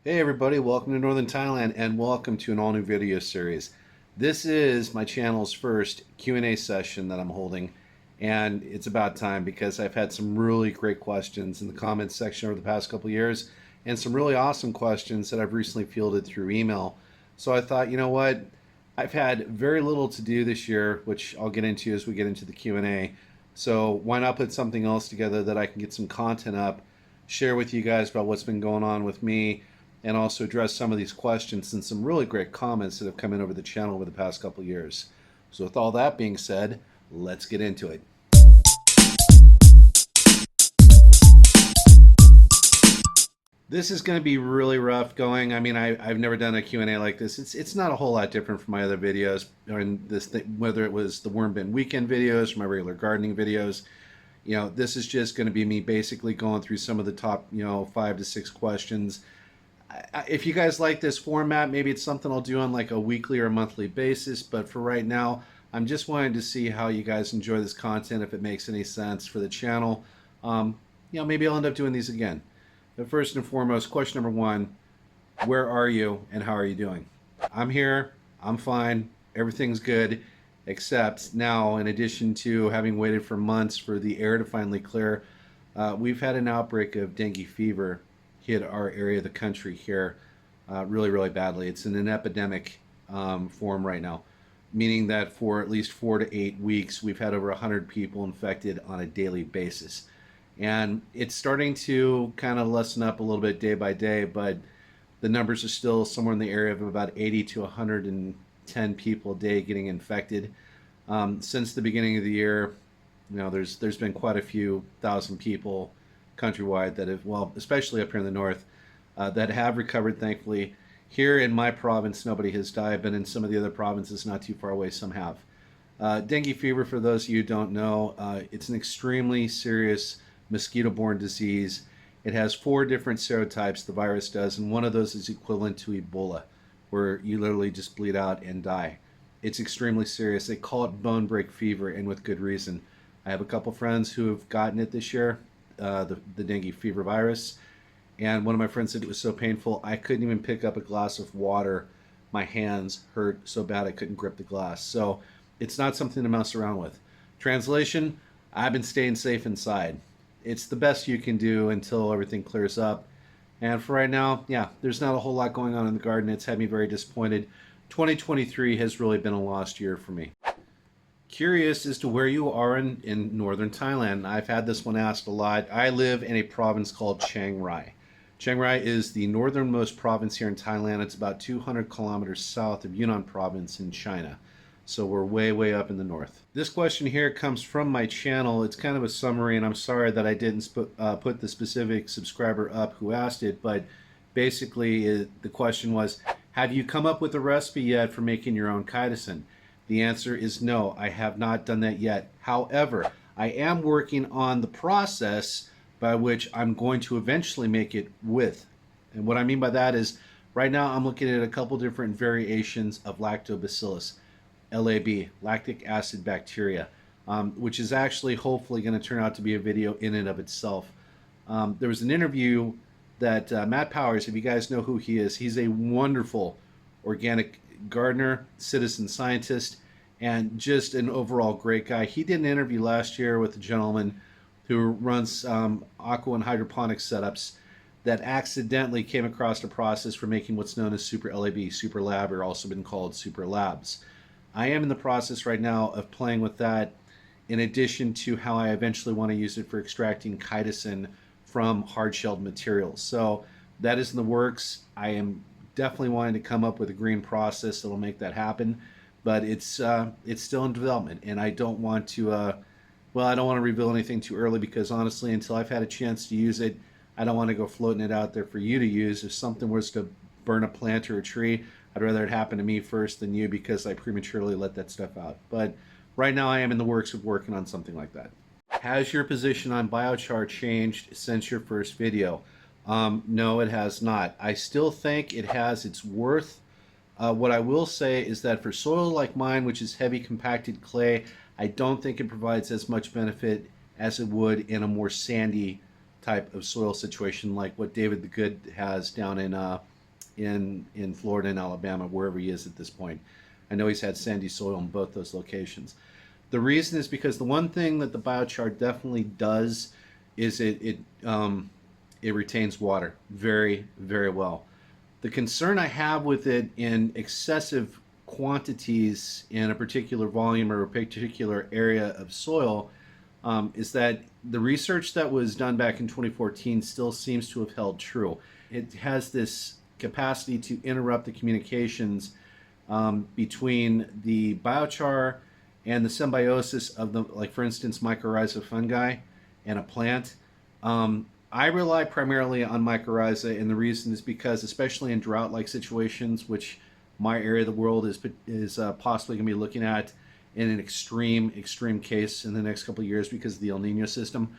Hey everybody, welcome to Northern Thailand and welcome to an all new video series. This is my channel's first Q&A session that I'm holding, and it's about time because I've had some really great questions in the comments section over the past couple years and some really awesome questions that I've recently fielded through email. So I thought, you know what? I've had very little to do this year, which I'll get into as we get into the Q&A. So why not put something else together that I can get some content up, share with you guys about what's been going on with me, and also address some of these questions and some really great comments that have come in over the channel over the past couple of years. So with all that being said, let's get into it. This is going to be really rough going. I mean, I've never done a Q&A like this. It's not a whole lot different from my other videos, or in this whether it was the Worm Bin Weekend videos or my regular gardening videos. You know, this is just going to be me basically going through some of the top, 5 to 6 questions. If you guys like this format, maybe it's something I'll do on like a weekly or a monthly basis, but for right now, I'm just wanting to see how you guys enjoy this content, if it makes any sense for the channel. Maybe I'll end up doing these again. But first and foremost, question number 1, where are you and how are you doing? I'm here, I'm fine, everything's good, except now, in addition to having waited for months for the air to finally clear, we've had an outbreak of dengue fever hit our area of the country here really, really badly. It's in an epidemic form right now, meaning that for at least 4 to 8 weeks, we've had over 100 people infected on a daily basis. And it's starting to kind of lessen up a little bit day by day, but the numbers are still somewhere in the area of about 80 to 110 people a day getting infected. Since the beginning of the year, there's been quite a few thousand people countrywide that have, well, especially up here in the north, that have recovered, thankfully. Here in my province, nobody has died, but in some of the other provinces not too far away, some have. Dengue fever, for those of you who don't know, it's an extremely serious mosquito-borne disease. It has 4 different serotypes, the virus does, and one of those is equivalent to Ebola, where you literally just bleed out and die. It's extremely serious. They call it bone break fever, and with good reason. I have a couple friends who have gotten it this year, the dengue fever virus, and one of my friends said it was so painful I couldn't even pick up a glass of water. My hands hurt so bad I couldn't grip the glass. So it's not something to mess around with. Translation, I've been staying safe inside. It's the best you can do until everything clears up. And for right now, yeah, there's not a whole lot going on in the garden. It's had me very disappointed. 2023 has really been a lost year for me. Curious as to where you are in northern Thailand. I've had this one asked a lot. I live in a province called Chiang Rai. Chiang Rai is the northernmost province here in Thailand. It's about 200 kilometers south of Yunnan province in China. So we're way, way up in the north. This question here comes from my channel. It's kind of a summary, and I'm sorry that I didn't put the specific subscriber up who asked it, but basically the question was, have you come up with a recipe yet for making your own chitosan? The answer is no, I have not done that yet. However, I am working on the process by which I'm going to eventually make it with. And what I mean by that is, right now I'm looking at a couple different variations of lactobacillus, LAB, lactic acid bacteria, which is actually hopefully going to turn out to be a video in and of itself. There was an interview that Matt Powers, if you guys know who he is, he's a wonderful organic gardener, citizen scientist, and just an overall great guy. He did an interview last year with a gentleman who runs aqua and hydroponics setups that accidentally came across a process for making what's known as SuperLAB, SuperLAB, or also been called SuperLABs. I am in the process right now of playing with that, in addition to how I eventually want to use it for extracting chitosan from hard-shelled materials. So that is in the works. I am definitely wanting to come up with a green process that'll make that happen, but it's still in development, and I don't want to I don't want to reveal anything too early, because honestly, until I've had a chance to use it, I don't want to go floating it out there for you to use. If something was to burn a plant or a tree, I'd rather it happen to me first than you, because I prematurely let that stuff out. But right now I am in the works of working on something like that. Has your position on biochar changed since your first video? No, it has not. I still think it has its worth. What I will say is that for soil like mine, which is heavy compacted clay, I don't think it provides as much benefit as it would in a more sandy type of soil situation like what David the Good has down in in Florida and Alabama, wherever he is at this point. I know he's had sandy soil in both those locations. The reason is because the one thing that the biochar definitely does is it retains water very, very well. The concern I have with it in excessive quantities in a particular volume or a particular area of soil is that the research that was done back in 2014 still seems to have held true. It has this capacity to interrupt the communications between the biochar and the symbiosis of the, like for instance, mycorrhiza fungi and a plant. I rely primarily on mycorrhiza, and the reason is because, especially in drought-like situations, which my area of the world is possibly going to be looking at in an extreme case in the next couple of years because of the El Nino system,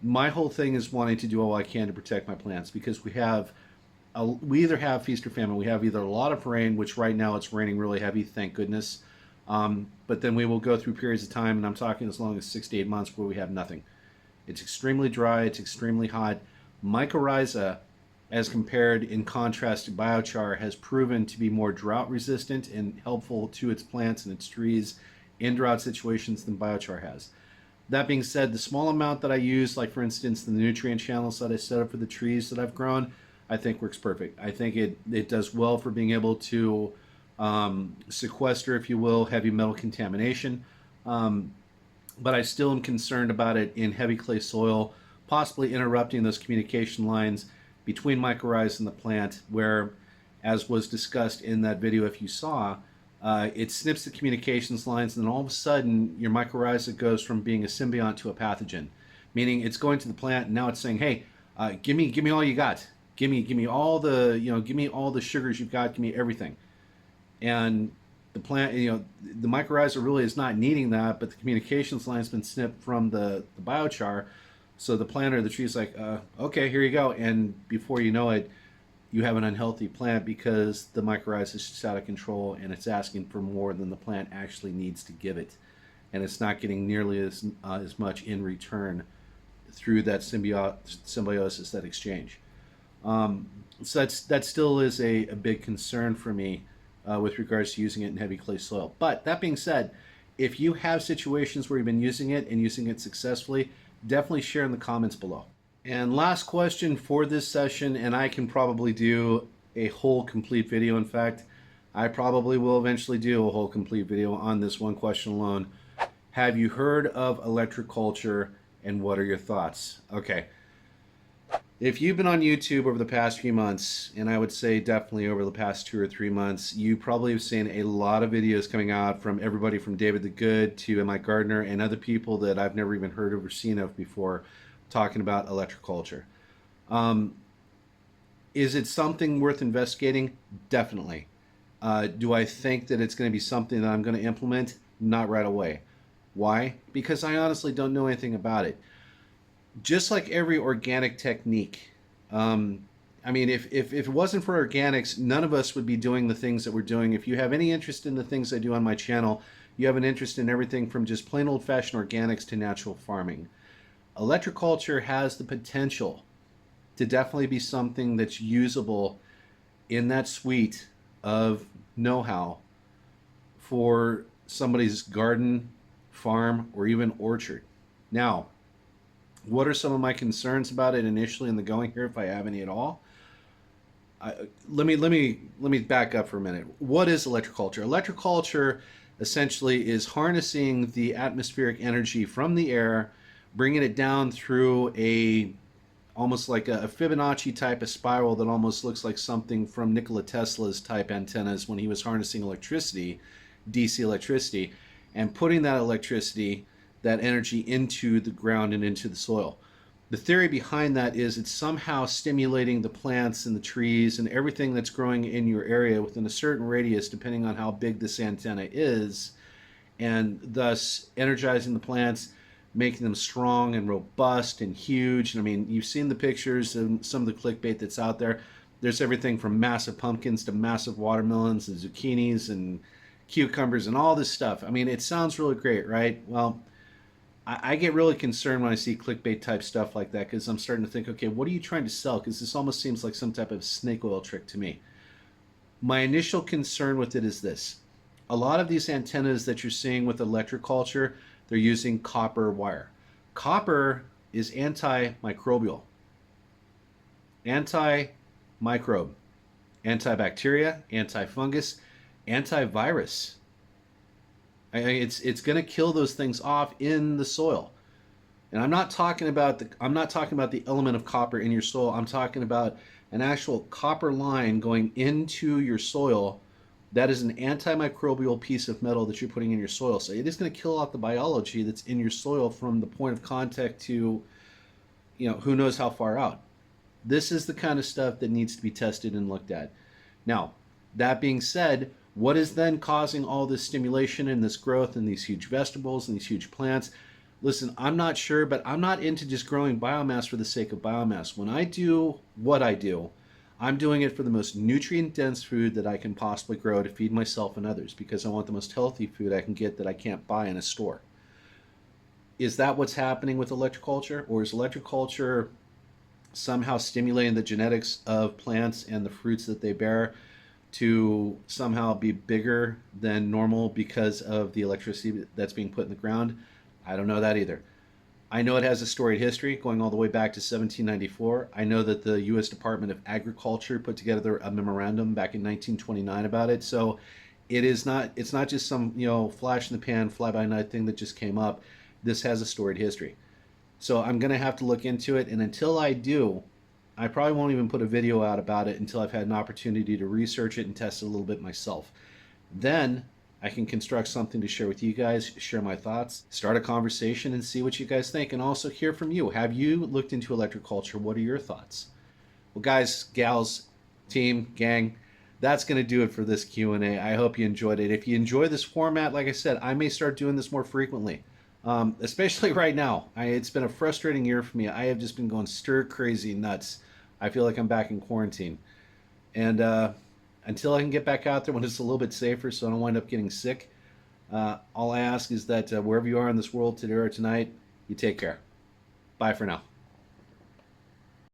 my whole thing is wanting to do all I can to protect my plants, because we either have feast or famine. We have either a lot of rain, which right now it's raining really heavy, thank goodness, but then we will go through periods of time, and I'm talking as long as 6 to 8 months, where we have nothing. It's extremely dry, it's extremely hot. Mycorrhiza, as compared in contrast to biochar, has proven to be more drought resistant and helpful to its plants and its trees in drought situations than biochar has. That being said, the small amount that I use, like for instance the nutrient channels that I set up for the trees that I've grown, I think works perfect. I think it does well for being able to sequester, if you will, heavy metal contamination. But I still am concerned about it in heavy clay soil, possibly interrupting those communication lines between mycorrhiza and the plant, where, as was discussed in that video if you saw, it snips the communications lines, and then all of a sudden your mycorrhiza goes from being a symbiont to a pathogen, meaning it's going to the plant and now it's saying, hey, give me all you got. Give me all the, give me all the sugars you've got, give me everything. And the plant, the mycorrhiza really is not needing that, but the communications line's been snipped from the biochar, so the plant or the tree's like, okay, here you go, and before you know it, you have an unhealthy plant because the mycorrhiza is just out of control and it's asking for more than the plant actually needs to give it, and it's not getting nearly as much in return through that symbiosis, that exchange. So that still is a big concern for me. With regards to using it in heavy clay soil. But that being said, if you have situations where you've been using it and using it successfully, definitely share in the comments below. And last question for this session, and I can probably do a whole complete video. In fact, I probably will eventually do a whole complete video on this one question alone. Have you heard of electroculture, and what are your thoughts? Okay. If you've been on YouTube over the past few months, and I would say definitely over the past 2 or 3 months, you probably have seen a lot of videos coming out from everybody from David the Good to Mike Gardner and other people that I've never even heard of or seen of before talking about electroculture. Is it something worth investigating? Definitely. Do I think that it's going to be something that I'm going to implement? Not right away. Why? Because I honestly don't know anything about it. Just like every organic technique, I mean, if it wasn't for organics, none of us would be doing the things that we're doing. If you have any interest in the things I do on my channel, you have an interest in everything from just plain old-fashioned organics to natural farming. Electroculture has the potential to definitely be something that's usable in that suite of know-how for somebody's garden, farm, or even orchard. Now, what are some of my concerns about it initially in the going here, if I have any at all? Let me back up for a minute. What is electroculture? Electroculture essentially is harnessing the atmospheric energy from the air, bringing it down through almost like a Fibonacci type of spiral that almost looks like something from Nikola Tesla's type antennas when he was harnessing electricity, DC electricity, and putting that electricity, that energy, into the ground and into the soil. The theory behind that is it's somehow stimulating the plants and the trees and everything that's growing in your area within a certain radius, depending on how big this antenna is, and thus energizing the plants, making them strong and robust and huge. And I mean, you've seen the pictures and some of the clickbait that's out there. There's everything from massive pumpkins to massive watermelons and zucchinis and cucumbers and all this stuff. I mean, it sounds really great, right? Well, I get really concerned when I see clickbait type stuff like that, because I'm starting to think, okay, what are you trying to sell? Because this almost seems like some type of snake oil trick to me. My initial concern with it is this. A lot of these antennas that you're seeing with electroculture, they're using copper wire. Copper is antimicrobial, anti-microbe, antibacteria, antifungus, antivirus. It's going to kill those things off in the soil. And I'm not talking about the element of copper in your soil. I'm talking about an actual copper line going into your soil. That is an antimicrobial piece of metal that you're putting in your soil. So it is going to kill off the biology that's in your soil from the point of contact to, who knows how far out. This is the kind of stuff that needs to be tested and looked at. Now, that being said, what is then causing all this stimulation and this growth and these huge vegetables and these huge plants? Listen, I'm not sure, but I'm not into just growing biomass for the sake of biomass. When I do what I do, I'm doing it for the most nutrient-dense food that I can possibly grow to feed myself and others, because I want the most healthy food I can get that I can't buy in a store. Is that what's happening with electroculture? Or is electroculture somehow stimulating the genetics of plants and the fruits that they bear to somehow be bigger than normal because of the electricity that's being put in the ground? I don't know that either. I know it has a storied history going all the way back to 1794. I know that the U.S. Department of Agriculture put together a memorandum back in 1929 about it. So it's not just some, flash in the pan, fly by night thing that just came up. This has a storied history. So I'm going to have to look into it. And until I do, I probably won't even put a video out about it until I've had an opportunity to research it and test it a little bit myself. Then I can construct something to share with you guys, share my thoughts, start a conversation, and see what you guys think, and also hear from you. Have you looked into electroculture? What are your thoughts? Well, guys, gals, team, gang, that's going to do it for this Q&A. I hope you enjoyed it. If you enjoy this format, like I said, I may start doing this more frequently, especially right now. It's been a frustrating year for me. I have just been going stir crazy nuts. I feel like I'm back in quarantine. And until I can get back out there when it's a little bit safer so I don't wind up getting sick, all I ask is that wherever you are in this world today or tonight, you take care. Bye for now.